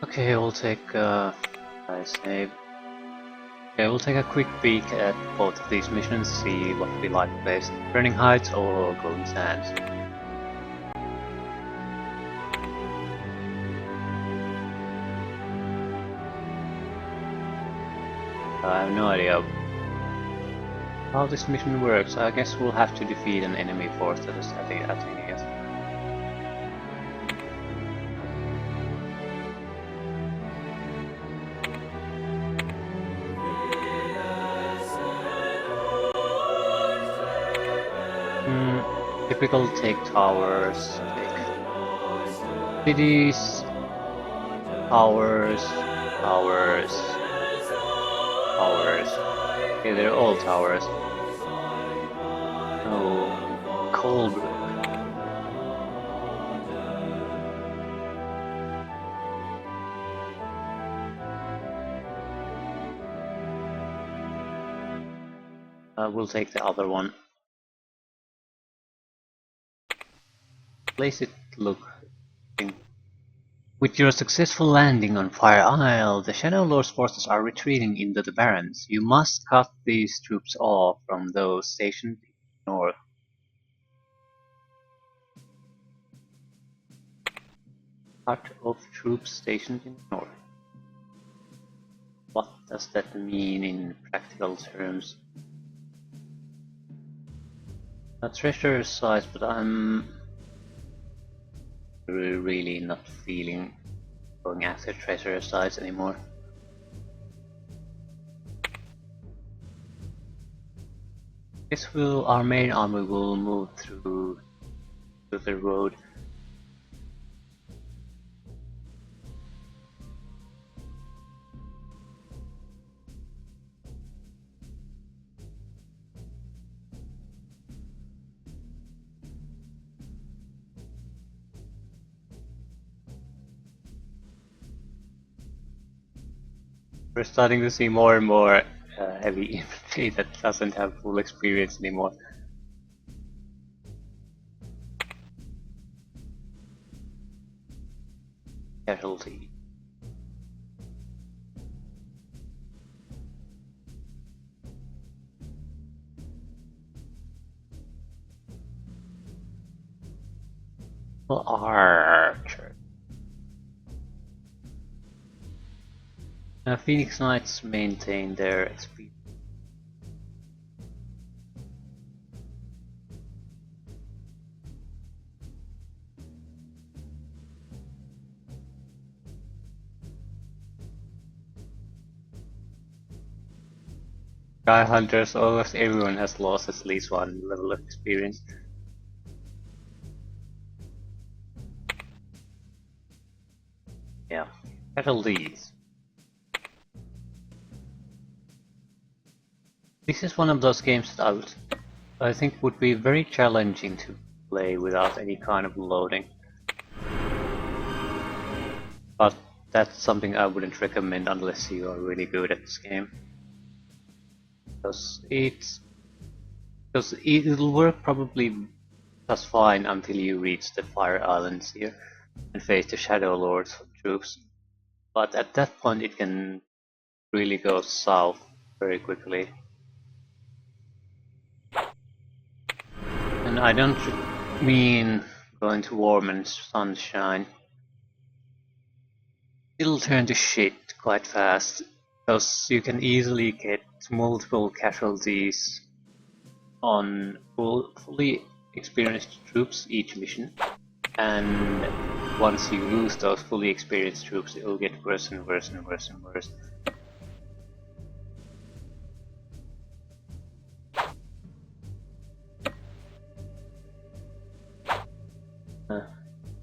Okay, we'll take I save. Okay, we'll take a quick peek at both of these missions, see what we like best. Burning Heights or Golden Sands. I have no idea how this mission works. I guess we'll have to defeat an enemy force that is attacking us. Typical take towers, take cities, towers, towers, towers. Okay, they're all towers. Oh, Colebrook. We'll take the other one. Place it look. With your successful landing on Fire Isle, the Shadow Lord's forces are retreating into the Barrens. You must cut these troops off from those stationed north. Cut off troops stationed in the north. What does that mean in practical terms? A treasure size, but I'm really not feeling going after treasure size anymore. Guess our main army will move through the road. We're starting to see more and more heavy infantry that doesn't have full experience anymore. Casualty. Well, Archer. Phoenix Knights maintain their XP. Sky Hunters, almost everyone has lost at least one level of experience. Yeah, casualties. This is one of those games that I think would be very challenging to play without any kind of loading. But that's something I wouldn't recommend unless you are really good at this game. Because it'll work probably just fine until you reach the Fire Islands here and face the Shadow Lord's troops. But at that point it can really go south very quickly. And I don't mean going to Warm and Sunshine. It'll turn to shit quite fast, because you can easily get multiple casualties on fully experienced troops each mission, and once you lose those fully experienced troops, it'll get worse and worse and worse and worse.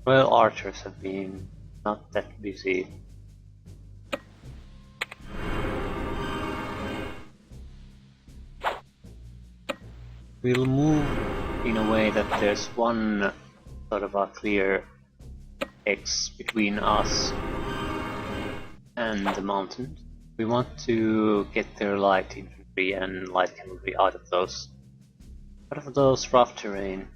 Royal Archers have been not that busy. We'll move in a way that there's one sort of a clear X between us and the mountains. We want to get their light infantry and light cavalry out of those rough terrain.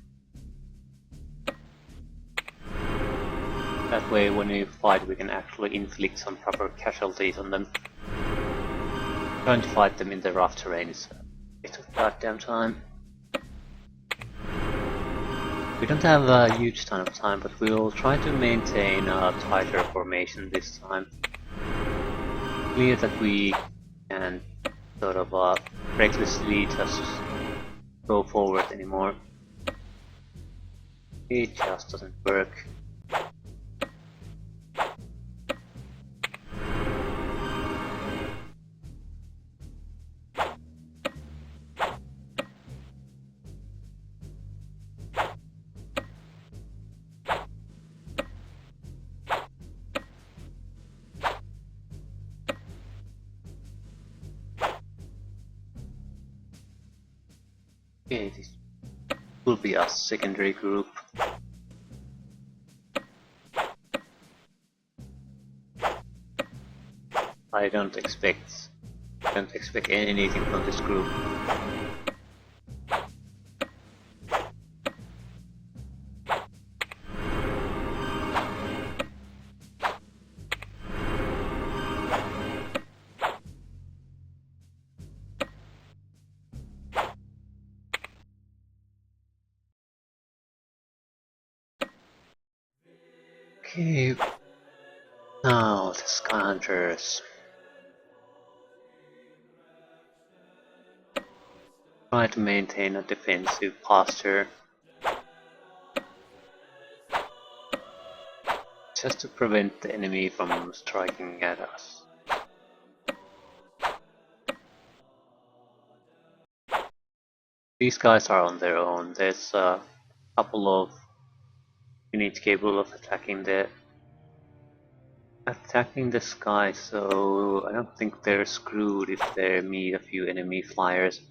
That way when we fight we can actually inflict some proper casualties on them. Trying to fight them in the rough terrain is a bit of goddamn time. We don't have a huge ton of time, but we'll try to maintain a tighter formation this time. Clear that we can sort of recklessly just go forward anymore. It just doesn't work. Okay, this will be a secondary group. I don't expect anything from this group. Okay, now the Sky Hunters. Try to maintain a defensive posture. Just to prevent the enemy from striking at us. These guys are on their own. There's a couple of units capable of attacking the sky, so I don't think they're screwed if they meet a few enemy flyers.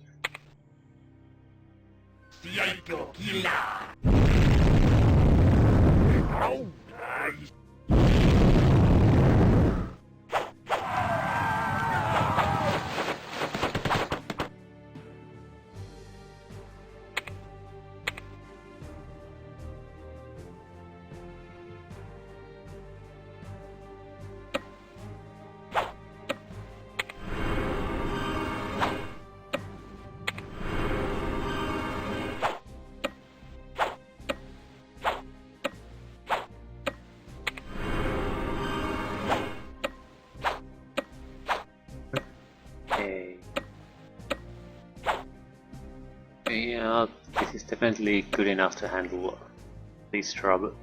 Yeah, this is definitely good enough to handle this rabble.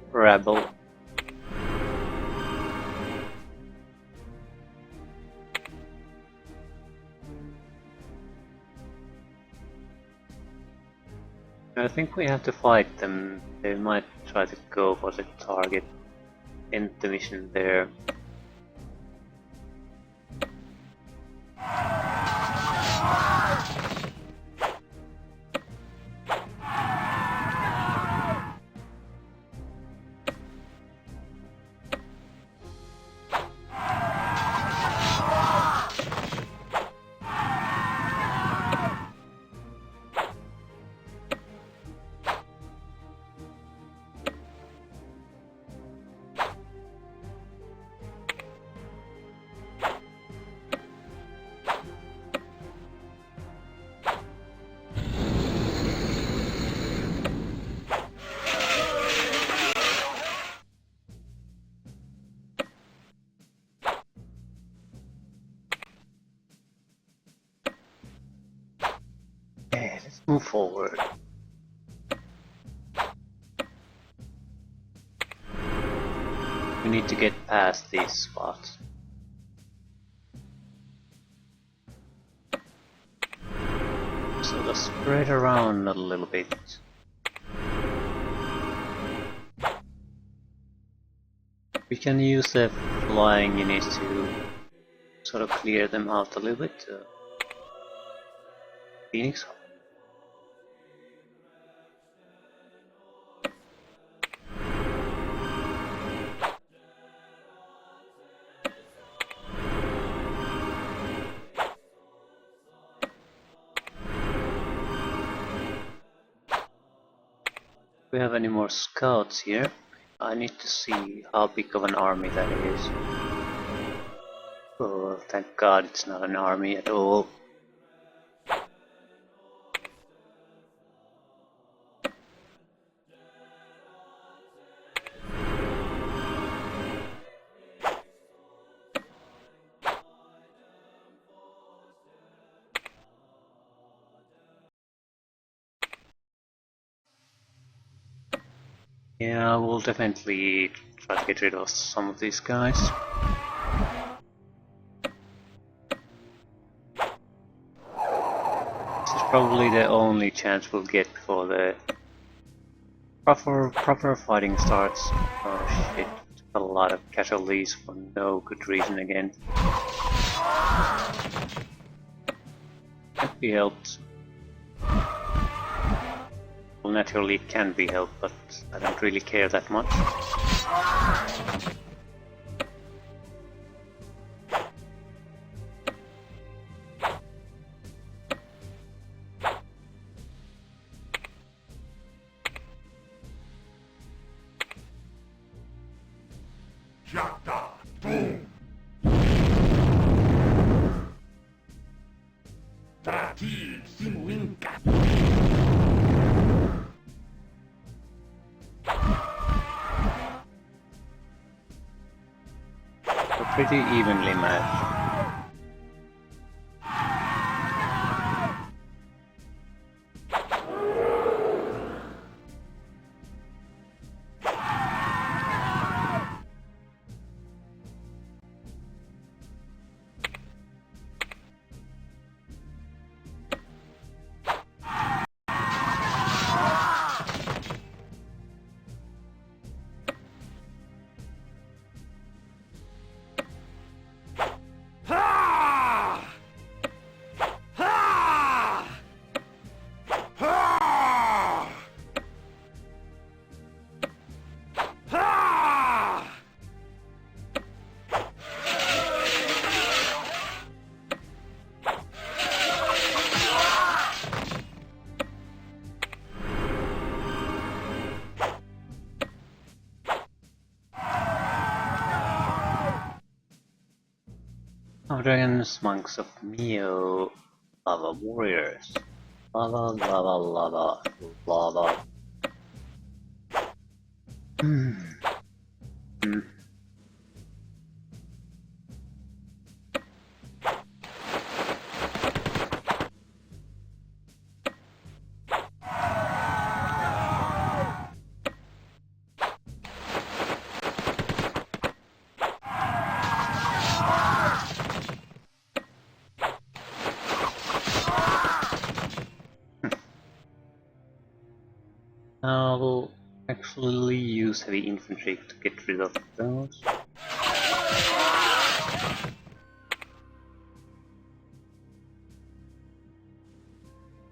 I think we have to fight them. They might try to go for the target, end the mission there. Okay, let's move forward. We need to get past these spots. So let's spread around a little bit. We can use the flying units to sort of clear them out a little bit. Phoenix. Do we have any more scouts here? I need to see how big of an army that is. Oh, thank God it's not an army at all. Yeah, we'll definitely try to get rid of some of these guys. This is probably the only chance we'll get before the proper fighting starts. Oh shit, a lot of casualties for no good reason again. Can't be helped. Well, naturally it can be helped, but I don't really care that much. We're pretty evenly matched. Dragons, monks of Mio, lava warriors. Lava, lava, lava, lava. I'll actually use heavy infantry to get rid of those.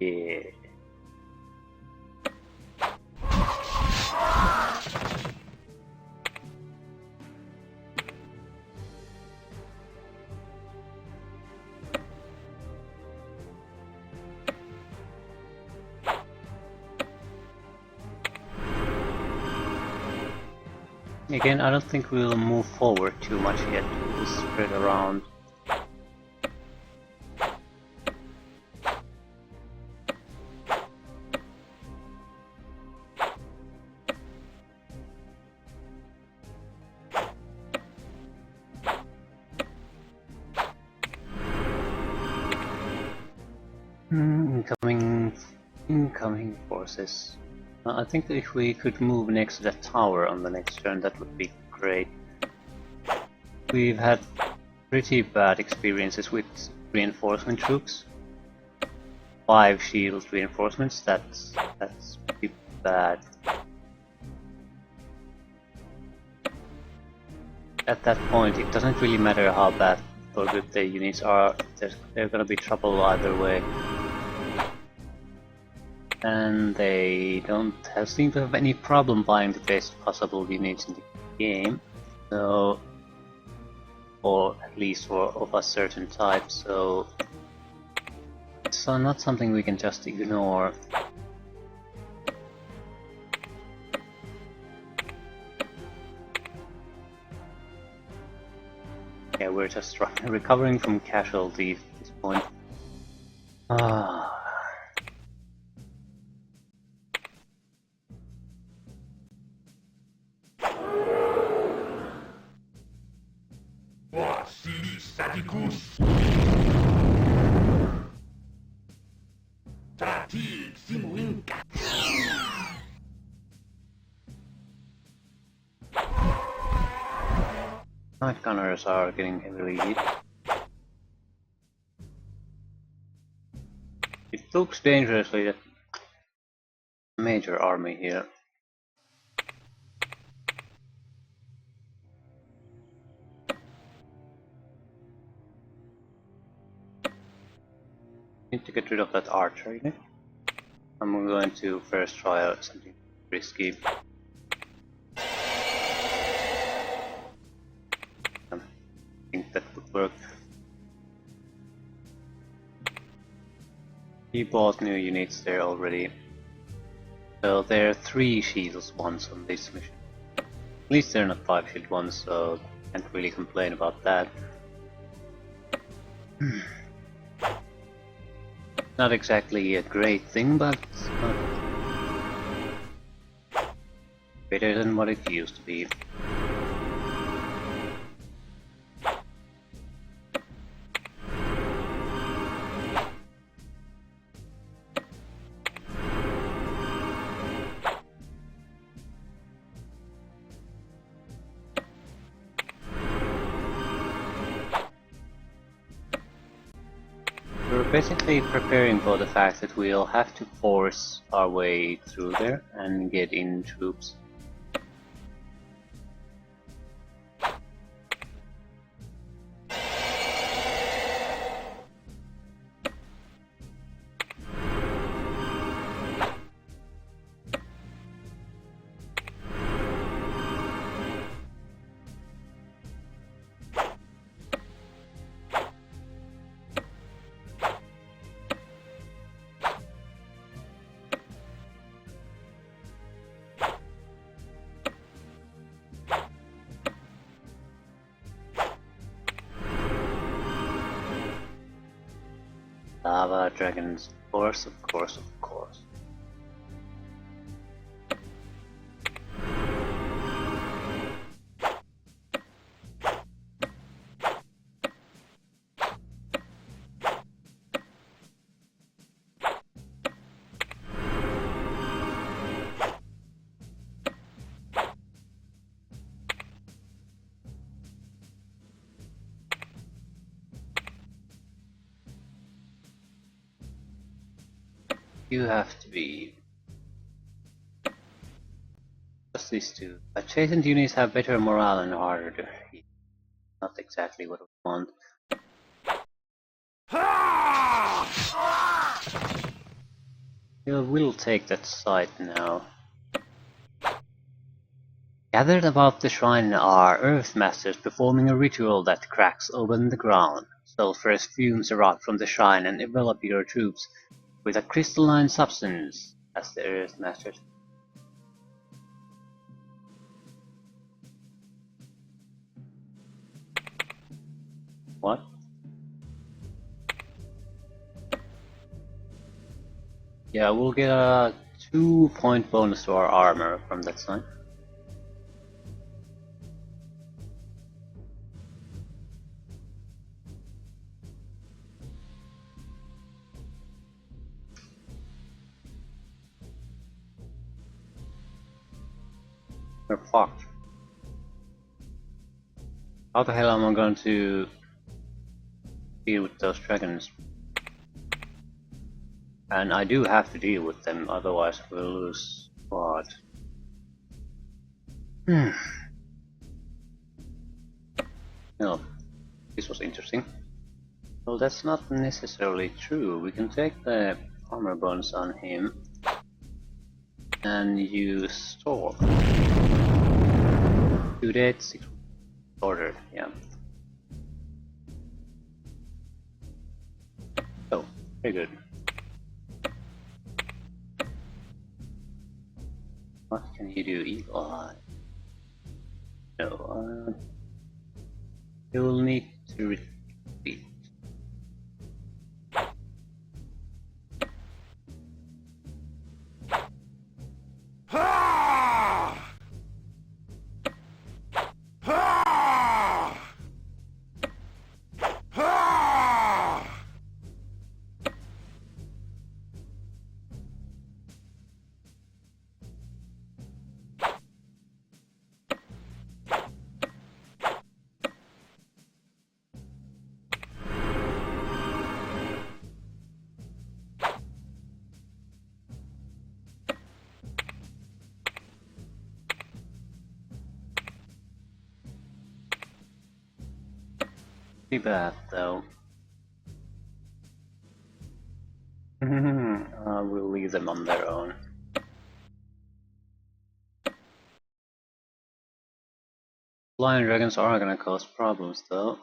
Yeah. Again, I don't think we'll move forward too much yet. We'll spread around. Incoming forces. I think that if we could move next to that tower on the next turn, that would be great. We've had pretty bad experiences with reinforcement troops. 5 shield reinforcements, that's pretty bad. At that point, it doesn't really matter how bad or good the units are, they're gonna be trouble either way. And they don't seem to have any problem buying the best possible units in the game, so, or at least of a certain type, so it's not something we can just ignore. Yeah, we're just recovering from casualties at this point. Ah. Saticus. Trati Simuinca. Night gunners are getting heavily hit. It looks dangerously that major army here. Need to get rid of that archer. I'm going to first try out something risky. I think that would work. He bought new units there already. So there are 3 shields ones on this mission. At least they're not 5 shield ones, so can't really complain about that. Not exactly a great thing, but better than what it used to be. We're basically preparing for the fact that we'll have to force our way through there and get in troops. Lava dragons, of course, of course, of course. You have to be just these two. Adjacent units have better morale and harder to hit. Not exactly what we want. We'll take that site now. Gathered about the shrine are Earth Masters performing a ritual that cracks open the ground. Sulphurous fumes erupt from the shrine and envelop your troops with a crystalline substance, as the Earth Masters. What? Yeah, we'll get a 2-point bonus to our armor from that sign. We're fucked. How the hell am I going to deal with those dragons? And I do have to deal with them, otherwise we'll lose squad. Well, this was interesting. Well, that's not necessarily true. We can take the armor bonus on him and use Storm. 2 dead, 6 ordered, yeah. Oh, very good. What can you do? Eagle Eye. No, you will need to retreat. Pretty bad though. We'll leave them on their own. Flying dragons are gonna cause problems though.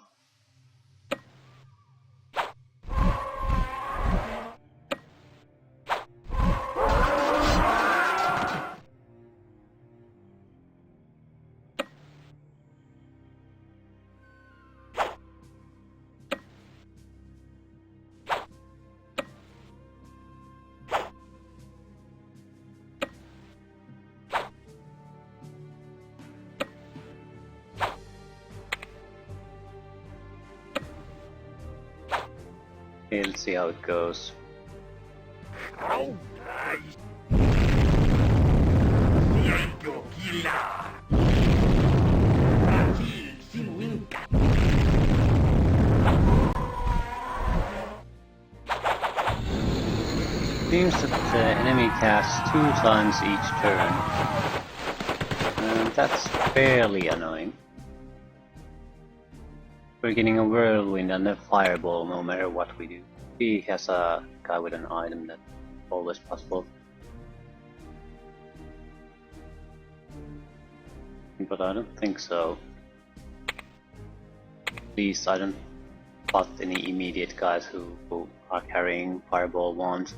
Let's see how it goes. Seems that the enemy casts 2 times each turn. That's fairly annoying. We're getting a whirlwind and a fireball no matter what we do. He has a guy with an item that's always possible. But I don't think so. At least I don't spot any immediate guys who are carrying fireball wands.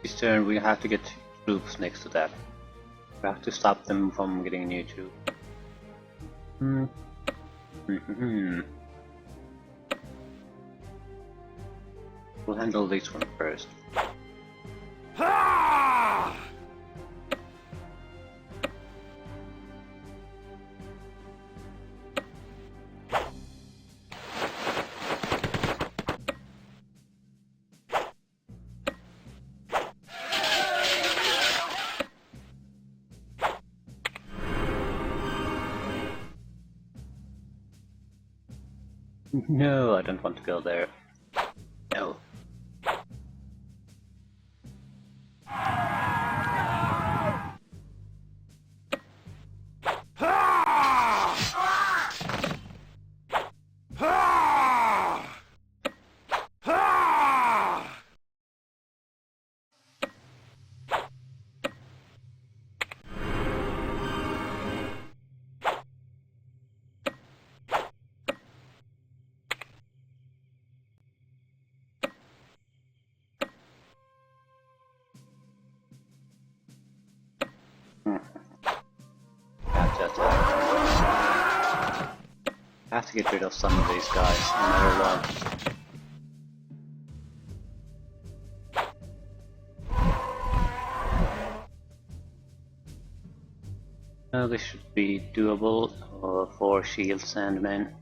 This turn we have to get troops next to that. We have to stop them from getting new troops. We'll handle this one first. No, I don't want to go there. No. I have to get rid of some of these guys, no matter what. Now this should be doable for shield sandmen.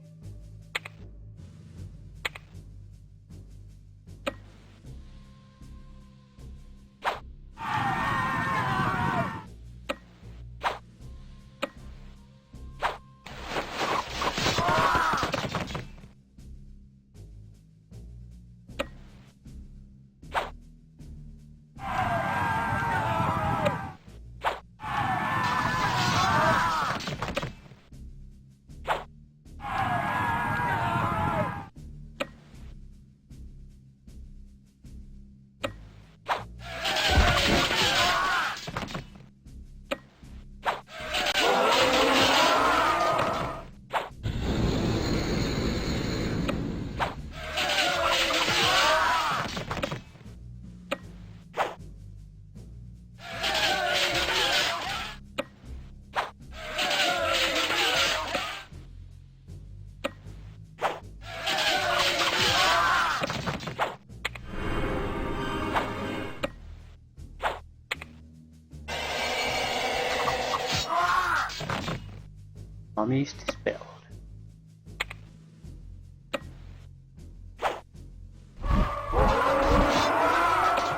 Army is dispelled.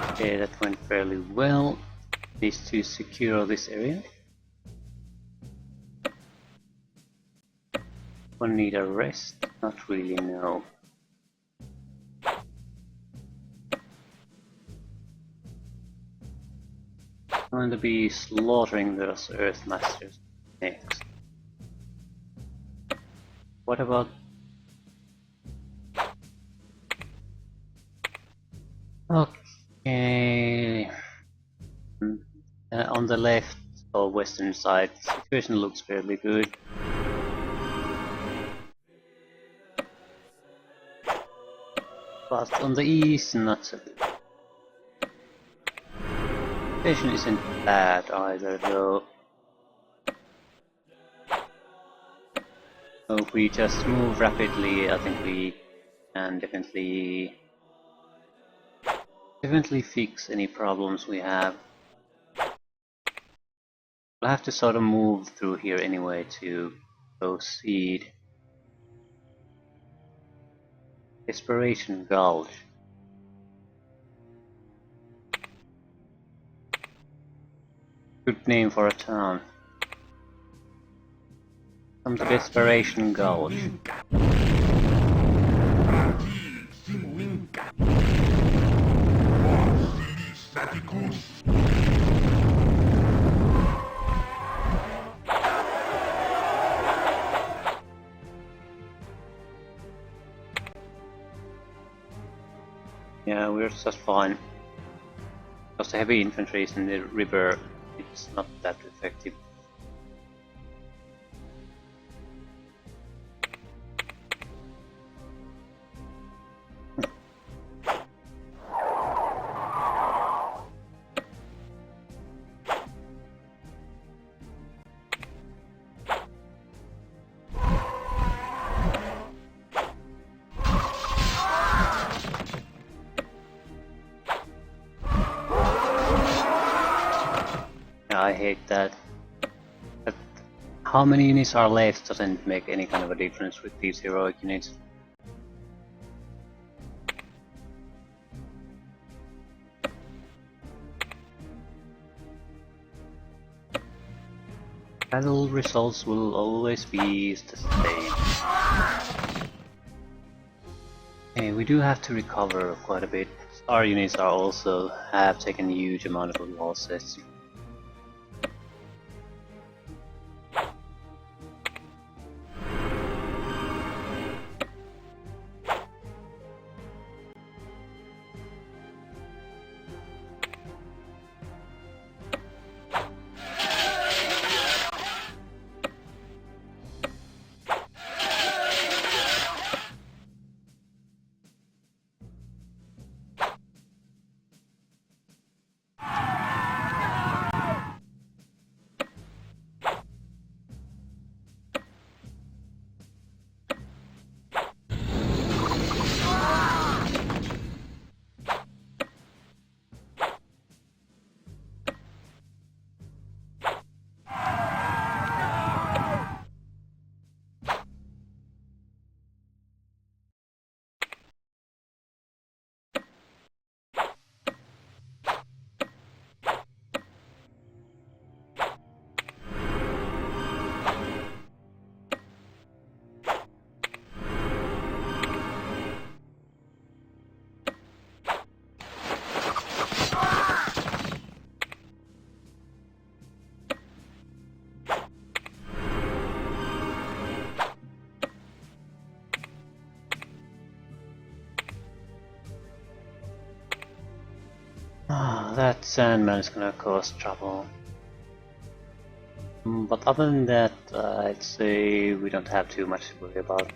Okay, that went fairly well. Needs to secure this area. One need a rest? Not really, no. I'm going to be slaughtering those Earth Masters next. What about... Okay... on the left or western side, the situation looks fairly good. But on the east, not so good. The situation isn't bad either, though. So if we just move rapidly, I think we can definitely fix any problems we have. We'll have to sort of move through here anyway to proceed. Desperation Gulch. Good name for a town. Come to Desperation Gulch. Yeah, we're just fine. Because the heavy infantry is in the river, it's not that effective. I hate that. But how many units are left doesn't make any kind of a difference with these heroic units. Battle results will always be the same. Okay, we do have to recover quite a bit. Our units are also have taken a huge amount of losses. That Sandman is gonna cause trouble. But other than that, I'd say we don't have too much to worry about.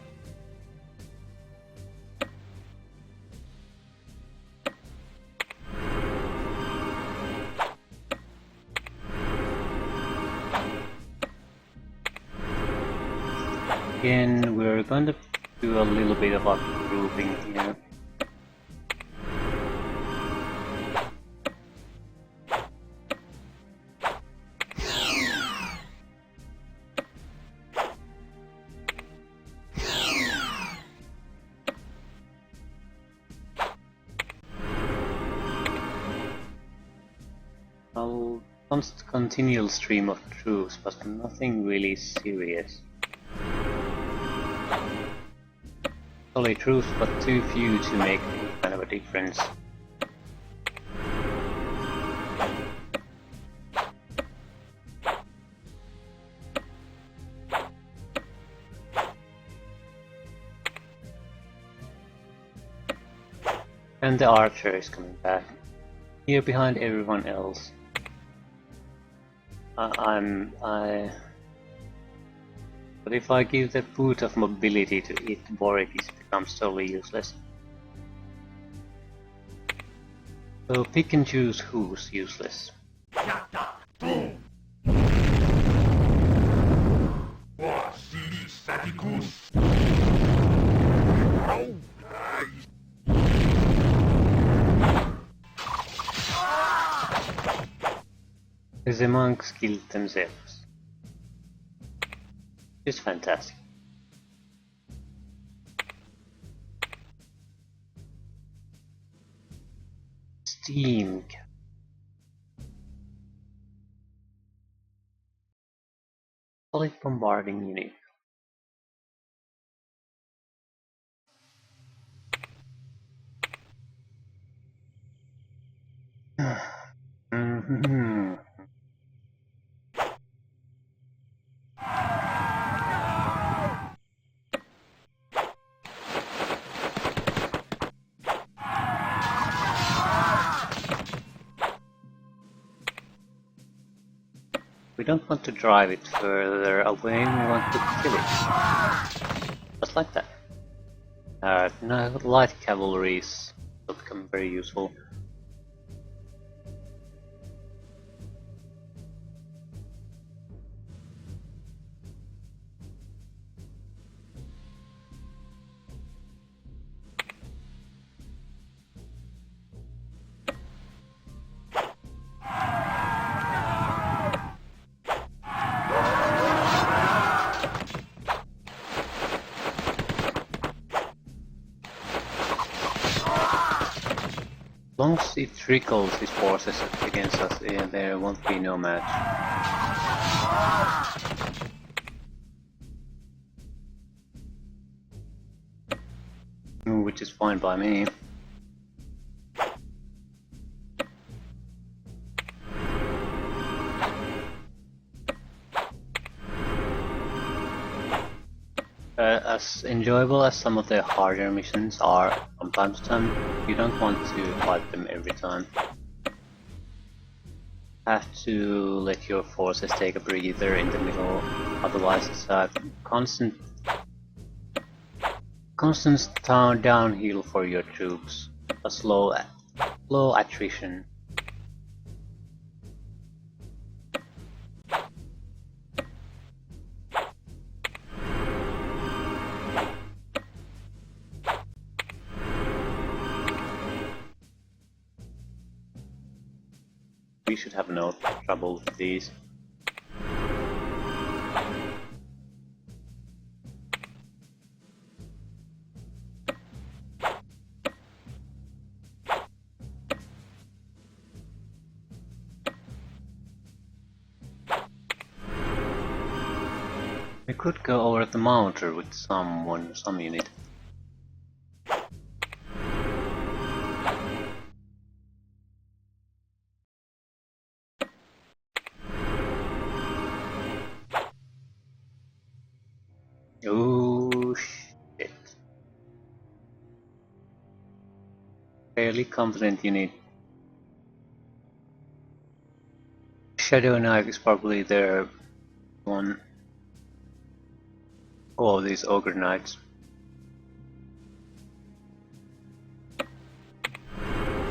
Again, we're going to do a little bit of a grouping here. continual stream of troops, but nothing really serious. Solid troops, but too few to make any kind of a difference. And the archer is coming back. Here behind everyone else. But if I give the boot of mobility to it, Boric becomes totally useless. So pick and choose who's useless. Vasilis Atticus. The monks killed themselves. It's fantastic. Steam. Solid bombarding unit. We don't want to drive it further away, we want to kill it. Just like that. Now light cavalries will become very useful. As long as it trickles his forces against us, there won't be no match. Which is fine by me. As enjoyable as some of the harder missions are from time to time, you don't want to fight them every time. Have to let your forces take a breather in the middle, otherwise it's a constant downhill for your troops, a slow attrition. We should have no trouble with these. We could go over the mountain with some unit. Oh shit. Fairly competent unit. Shadow Knight is probably their one. Oh, these Ogre Knights.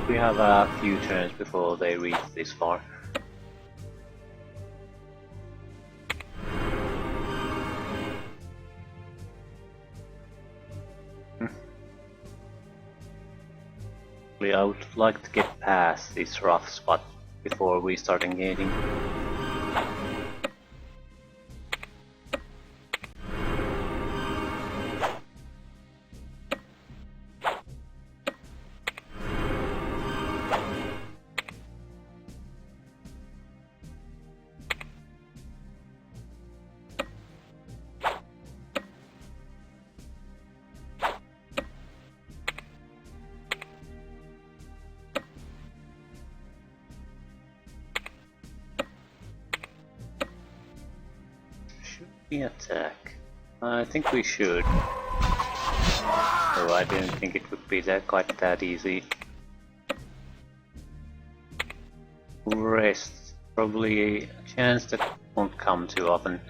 We have a few turns before they reach this far. I would like to get past this rough spot before we start engaging. we attack? I think we should. Oh, I didn't think it would be quite that easy. Rest. Probably a chance that won't come too often.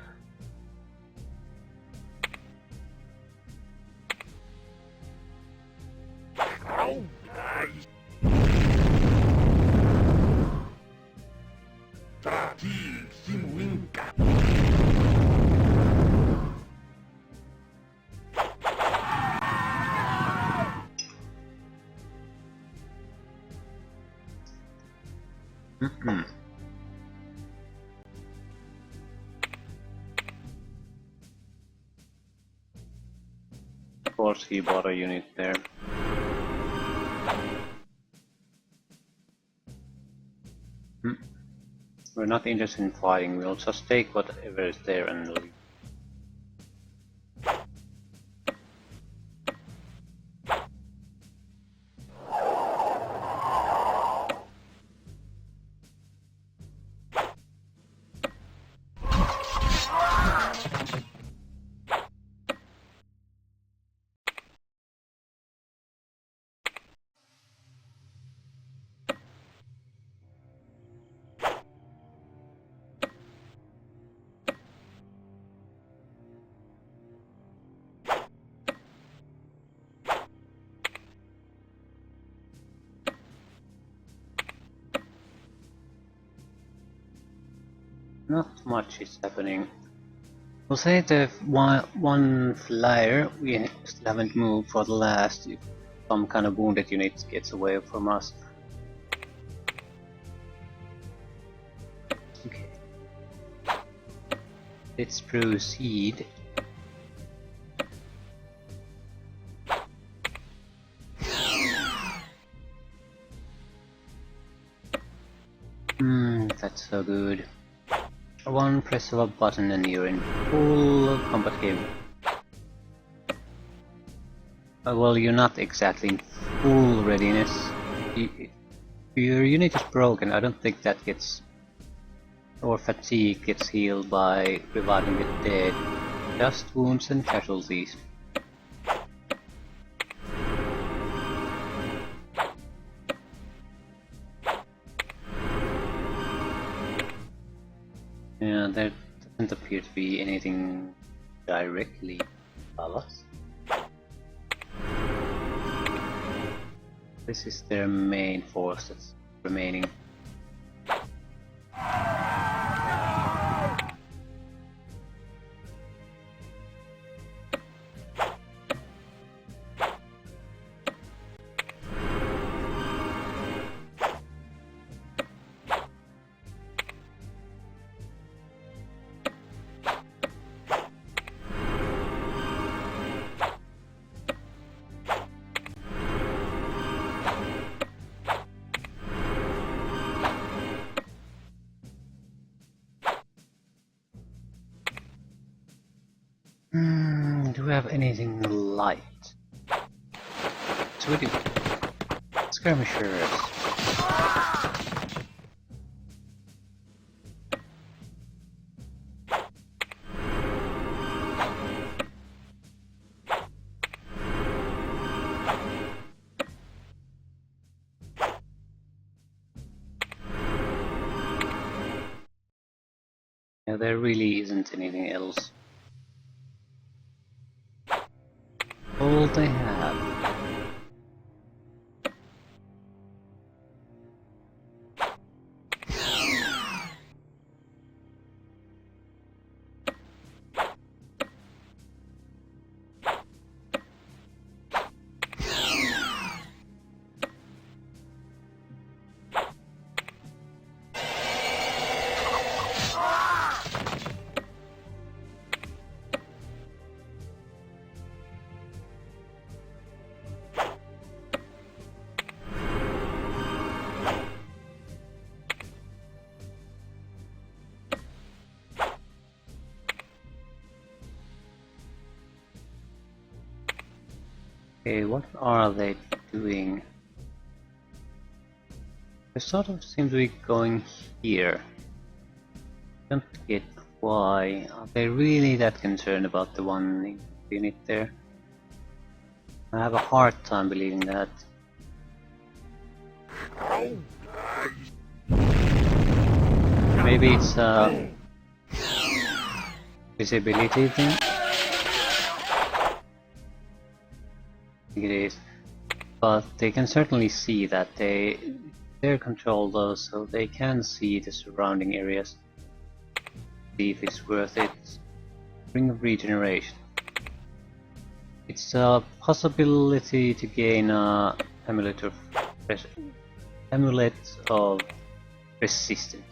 Oh, nice. Tati, Sinwinka. Of course he bought a unit there. We're not interested in fighting, we'll just take whatever is there and leave. Not much is happening. We'll say the one flyer we still haven't moved for the last if some kind of wounded unit gets away from us. Okay. Let's proceed. That's so good. One press of a button and you're in full combat game. Well, you're not exactly in full readiness. Your unit is broken. I don't think that gets... or fatigue gets healed by reviving the dead. Just wounds and casualties. Yeah, there doesn't appear to be anything directly above us. This is their main force that's remaining. Do we have anything light? So we do. Skirmishers. Yeah, there really isn't anything else. All they have. Okay, what are they doing? They sort of seem to be going here. Don't get Why? Are they really that concerned about the one unit there? I have a hard time believing that. Maybe it's a visibility thing? I think it is. But they can certainly see that they're controlled though, so they can see the surrounding areas. See if it's worth it. Ring of Regeneration. It's a possibility to gain a amulet of resistance.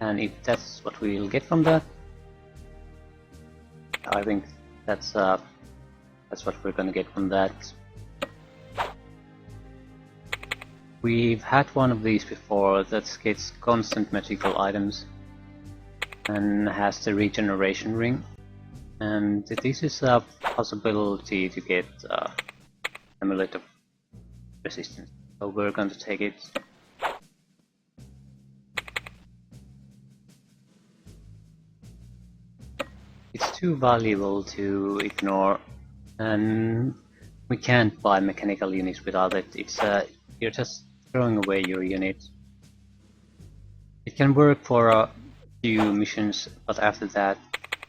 And if that's what we'll get from that, I think that's what we're gonna get from that. We've had one of these before that gets constant magical items and has the regeneration ring, and this is a possibility to get amulet of resistance, so we're going to take it. It's too valuable to ignore, and we can't buy mechanical units without it. It's you're just throwing away your unit. It can work for a few missions, but after that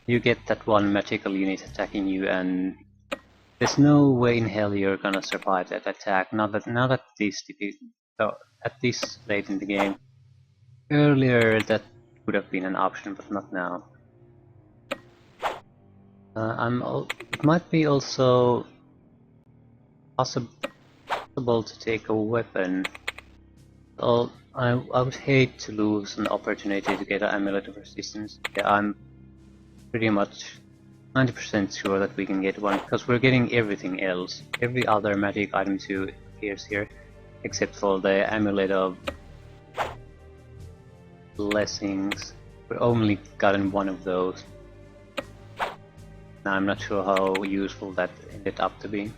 you get that one magical unit attacking you, and there's no way in hell you're gonna survive that attack. Not at this late in the game. Earlier that would have been an option, but not now. It might be also possible to take a weapon. Well, I would hate to lose an opportunity to get an Amulet of Resistance. Yeah, I'm pretty much 90% sure that we can get one, because we're getting everything else. Every other magic item too appears here, except for the Amulet of Blessings. We've only gotten one of those. Now I'm not sure how useful that ended up to be.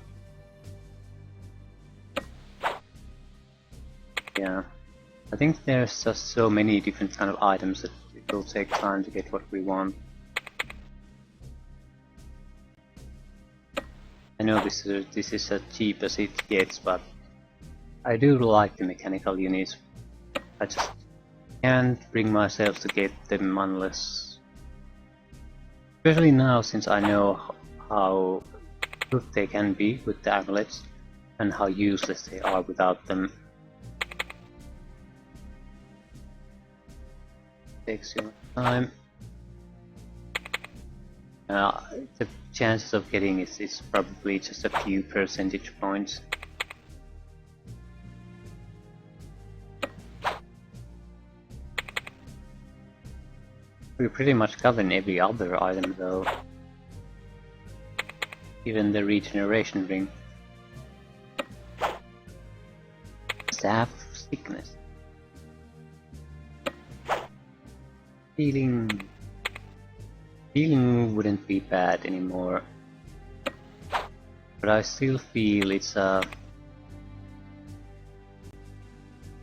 Yeah, I think there's just so many different kind of items that it will take time to get what we want. I know this is as cheap as it gets, but I do like the mechanical units. I just can't bring myself to get them unless, especially now since I know how good they can be with the amulets and how useless they are without them. Takes you time. The chances of getting it is probably just a few percentage points. We pretty much gotten every other item though. Even the regeneration ring. Staff of Sickness. Healing wouldn't be bad anymore, but I still feel it's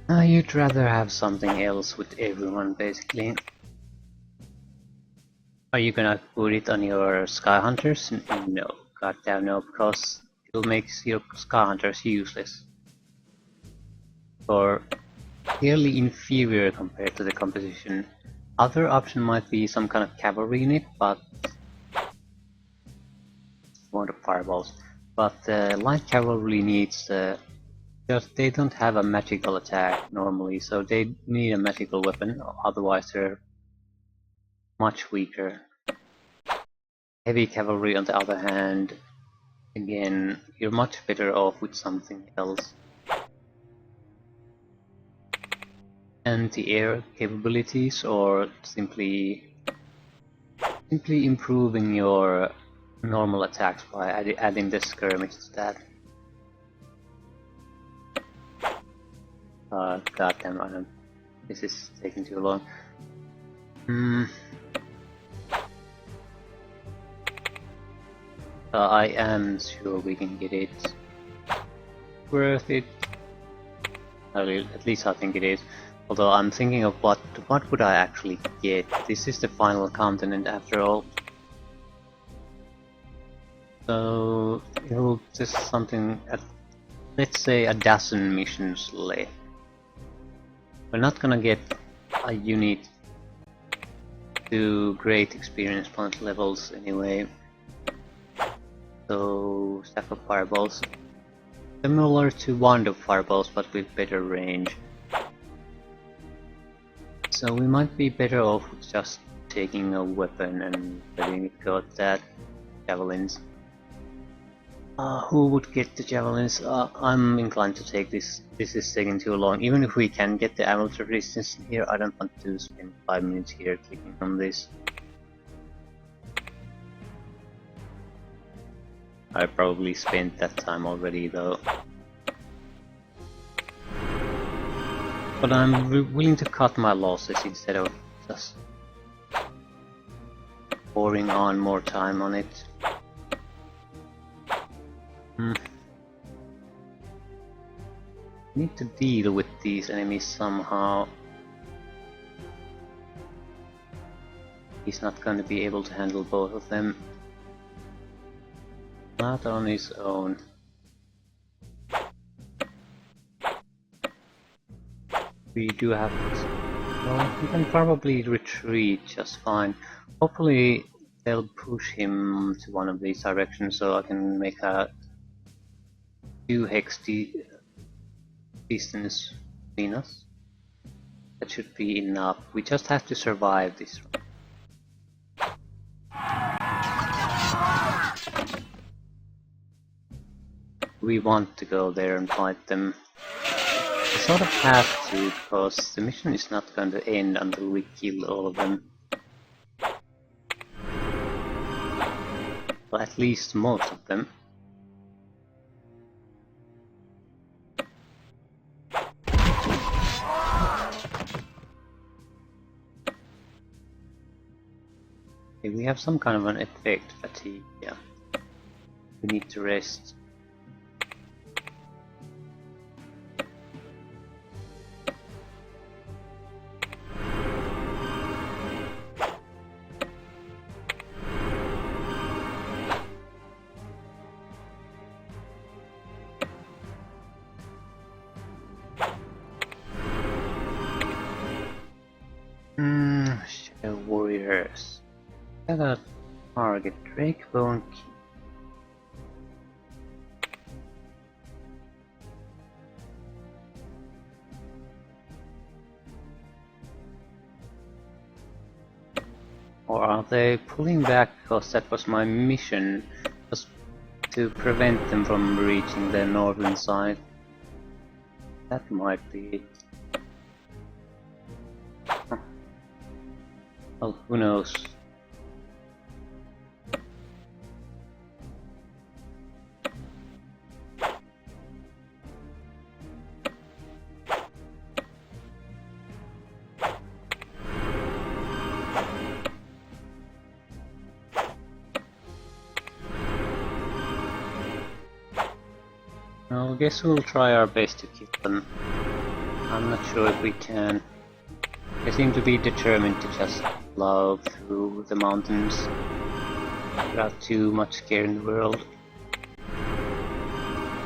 you'd rather have something else with everyone basically. Are you gonna put it on your Sky Hunters? No, goddamn no, because it'll make your Sky Hunters useless. Or clearly inferior compared to the competition. Other option might be some kind of cavalry unit, but more the fireballs. But light cavalry needs just they don't have a magical attack normally, so they need a magical weapon. Otherwise, they're much weaker. Heavy cavalry, on the other hand, again, you're much better off with something else. Anti-air capabilities, or simply improving your normal attacks by adding the skirmish to that. Goddamn, I don't. This is taking too long. I am sure we can get it. Worth it. At least I think it is. Although I'm thinking of what would I actually get. This is the final continent after all. So it'll just something at, let's say, a dozen missions left. We're not gonna get a unit to great experience point levels anyway. So stack of fireballs. Similar to wand of fireballs but with better range. So we might be better off just taking a weapon and letting it go at that. Javelins. Who would get the javelins? I'm inclined to take this. This is taking too long. Even if we can get the ammo resistance here, I don't want to spend 5 minutes here clicking on this. I probably spent that time already though. But I'm willing to cut my losses instead of just pouring on more time on it. Need to deal with these enemies somehow. He's not going to be able to handle both of them. Not on his own. We do have... well, we can probably retreat just fine. Hopefully they'll push him to one of these directions so I can make a 2 hex distance between us. That should be enough. We just have to survive this. We want to go there and fight them. We sort of have to, because the mission is not going to end until we kill all of them. Well, at least most of them. Okay, we have some kind of an effect fatigue, yeah. We need to rest. Shadow Warriors. I got a target, Drakebone Key. Or are they pulling back because that was my mission, was to prevent them from reaching the northern side? That might be it. Huh. Oh, who knows? I guess we'll try our best to kill them. I'm not sure if we can. They seem to be determined to just plow through the mountains without too much care in the world.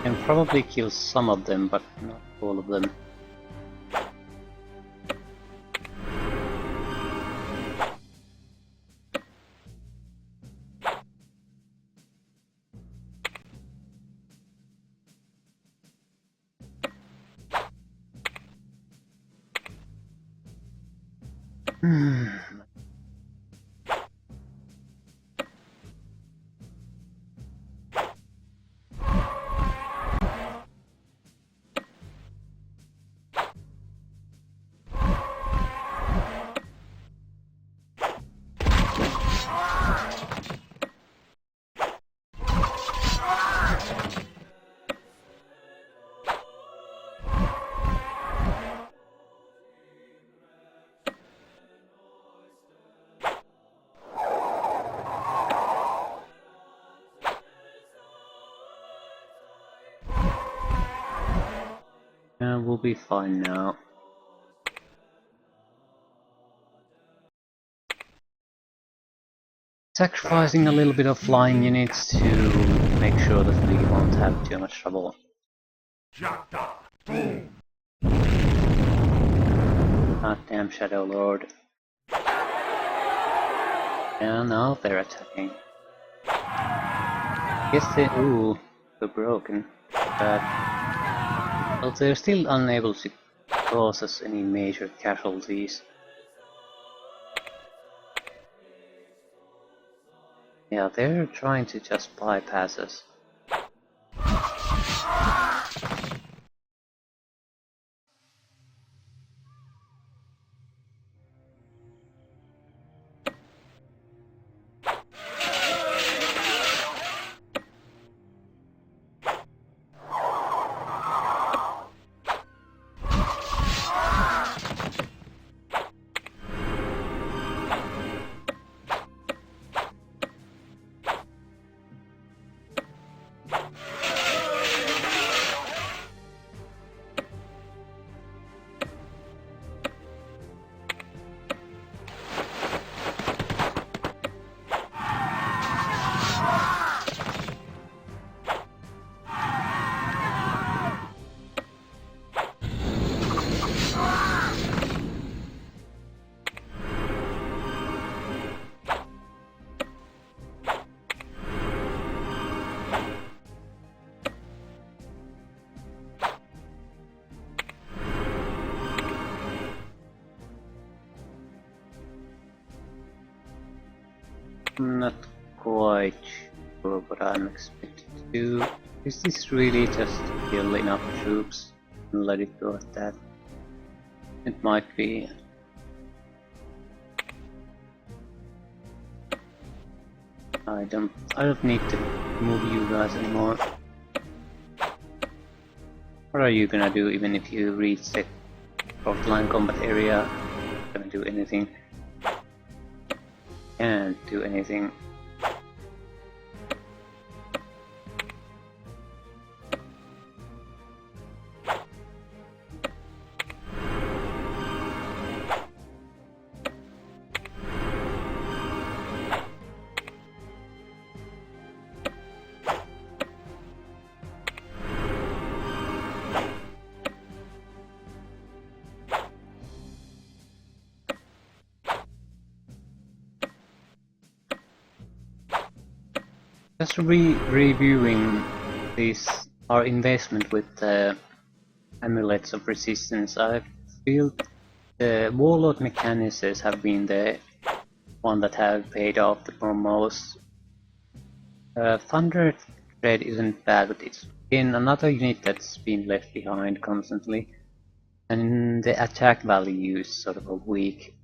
Can probably kill some of them, but not all of them. We'll be fine now. sacrificing a little bit of flying units to make sure that we won't have too much trouble. God damn Shadow Lord. And now they're attacking. Guess they... ooh, they're broken. But... well, they're still unable to cause us any major casualties. Yeah, they're trying to just bypass us. I'm not quite sure what I'm expected to do. Is this really just kill enough troops and let it go at that? It might be. I don't need to move you guys anymore. What are you gonna do even if you reach the frontline combat area? Not gonna do anything. Can't do anything. Just reviewing our investment with the Amulets of Resistance, I feel the Warlord Mechanics have been the one that have paid off the most. Thunder Tread isn't bad, but it's been another unit that's been left behind constantly, and the attack value is sort of a weak.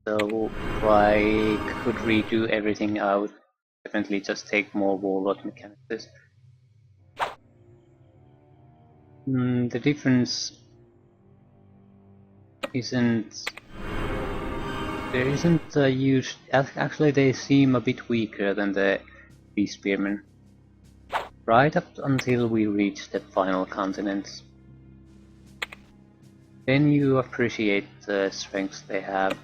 So if I could redo everything, I would definitely just take more Warlord Mechanics. The difference isn't... there isn't a huge... actually they seem a bit weaker than the Beast Spearmen. Right up until we reach the final continents. Then you appreciate the strengths they have.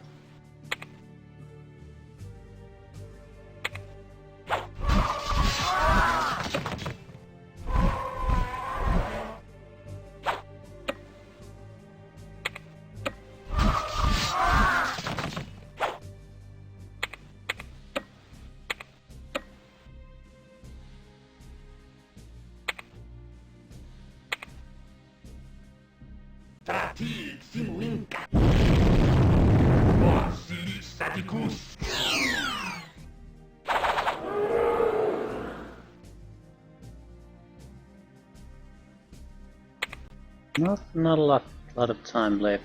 Not a lot of time left.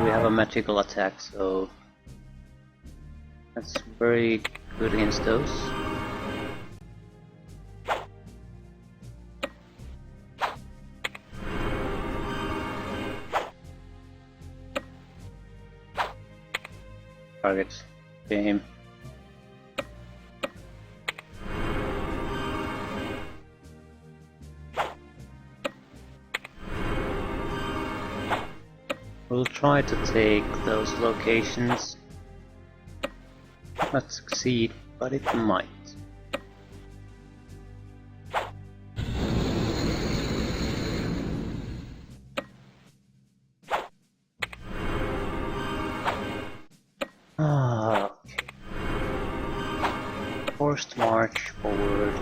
We have a magical attack, so that's very good against those. Targets. Game. We'll try to take those locations. Not succeed, but it might. Okay. Forced march forward.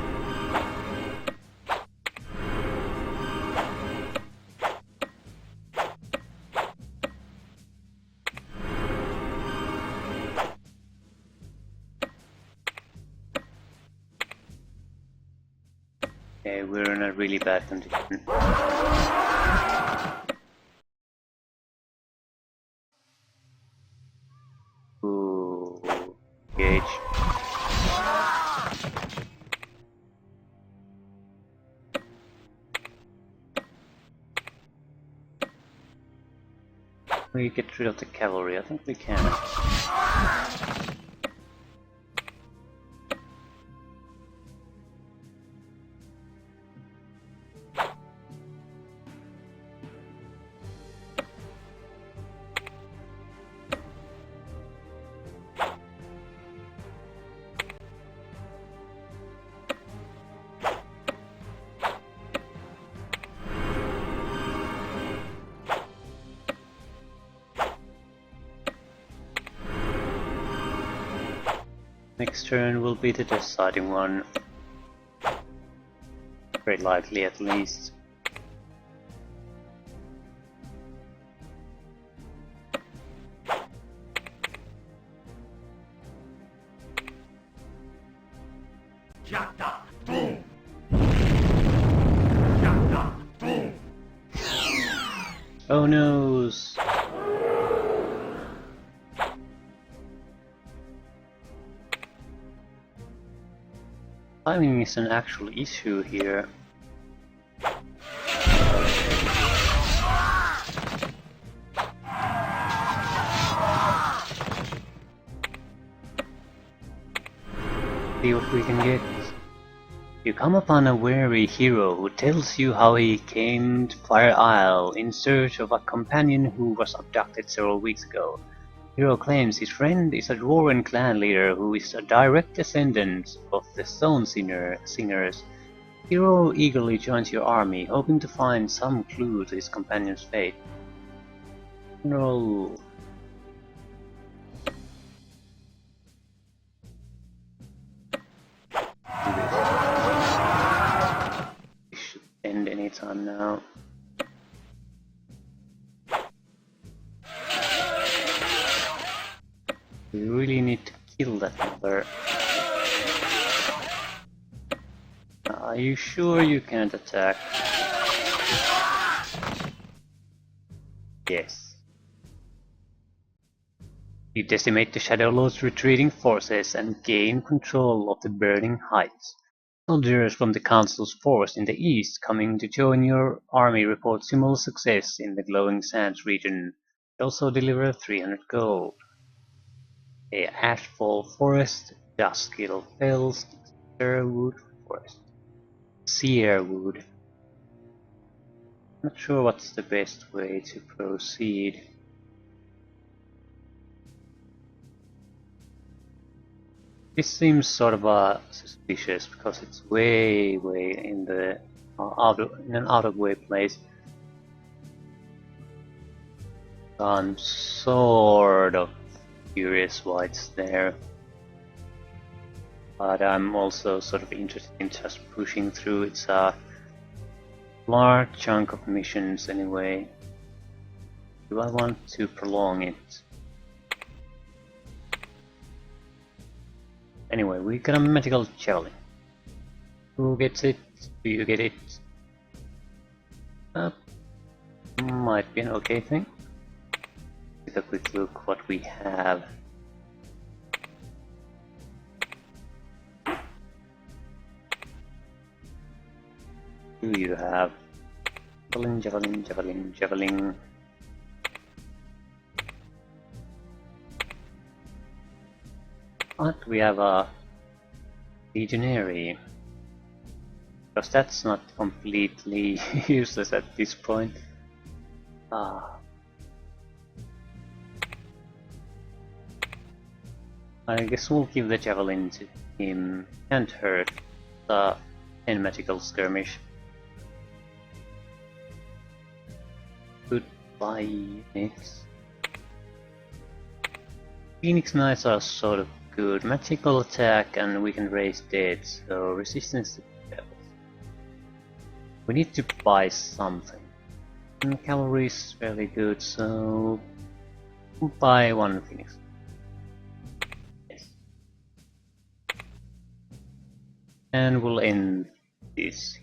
Okay, we're in a really bad condition. Ooh, gauge. We get rid of the cavalry, I think we can. Next turn will be the deciding one. Very likely, at least. Yata, boom. Yata, boom. Oh noes! Timing is an actual issue here. See what we can get. You come upon a weary hero who tells you how he came to Fire Isle in search of a companion who was abducted several weeks ago. Hero claims his friend is a dwarven clan leader who is a direct descendant of the Stone Singers. Hero eagerly joins your army, hoping to find some clue to his companion's fate. No. We should end any time now. We really need to kill that mother. Are you sure you can't attack? Yes. You decimate the Shadow Lord's retreating forces and gain control of the Burning Heights. Soldiers from the Council's force in the east coming to join your army report similar success in the Glowing Sands region. They also deliver 300 gold. A Ashfall Forest, Duskill Fells, Sherwood Forest. Searwood. Not sure what's the best way to proceed. This seems sort of suspicious because it's way in the in an out of way place. I'm sort of curious why it's there, but I'm also sort of interested in just pushing through. It's a large chunk of missions anyway. Do I want to prolong it? Anyway, we got a magical javelin. Who gets it? Do you get it? Might be an okay thing. Take a quick look what we have. Do you have? Javelin, javelin, javelin, javelin. But we have a legionary, because that's not completely useless at this point. I guess we'll give the javelin to him and her. The magical skirmish. Goodbye, Phoenix. Phoenix Knights are sort of good. Magical attack and we can raise dead, so resistance to devils. We need to buy something. And cavalry is fairly good, so we'll buy one Phoenix. Yes. And we'll end this